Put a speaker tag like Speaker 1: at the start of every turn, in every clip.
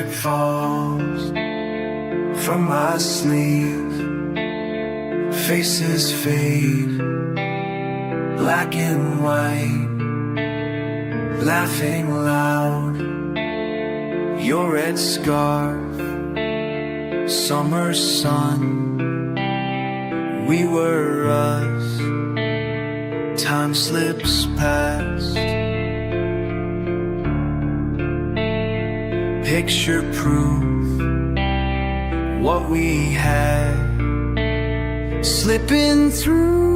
Speaker 1: Sunlight falls from my sleeve, faces fade, black and white, laughing loud. Your red scarf, summer sun, we were us. Time slips past, picture proof what we had, slipping through.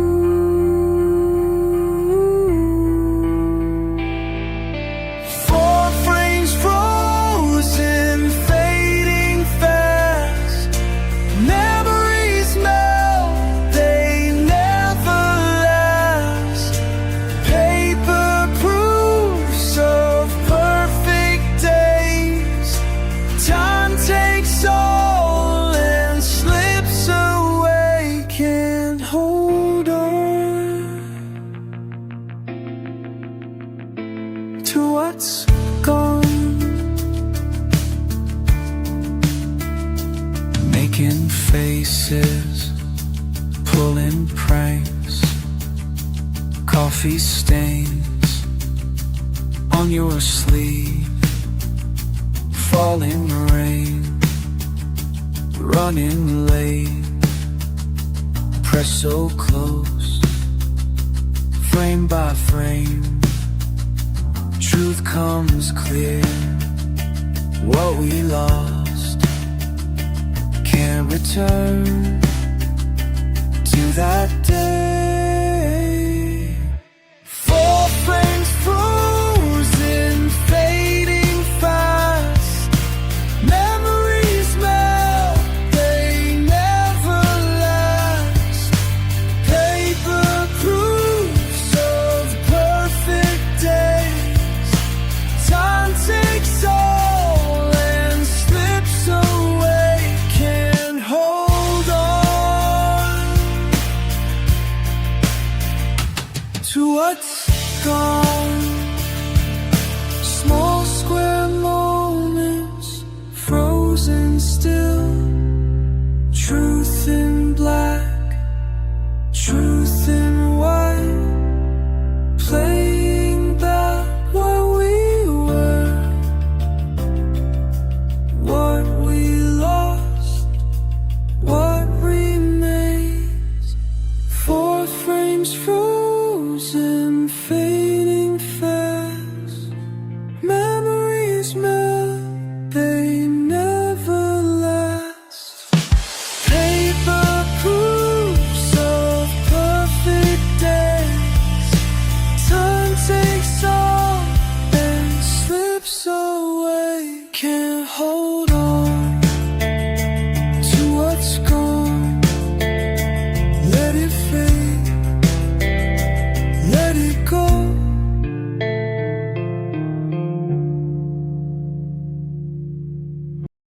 Speaker 1: Four frames frozen, fading fast. Memories melt, they never last. Paper proofs of perfect days. Time takes all and slips away. Can't hold on to what's gone. Making faces, pulling pranks, coffee stains on your sleeve, falling rain, running late, press so close, frame by frame. Truth comes clear, what we lost can't return to that day. Four frames frozen, fading fast. Memories melt, they never last. Paper proofs of perfect days. Time takes all and slips away. Can't hold on to what's gone. Small square moments, frozen still. Truth in black, truth in white, playing back what we were, what we lost, what remains. Four frames frozen, fading fast. Memories melt, they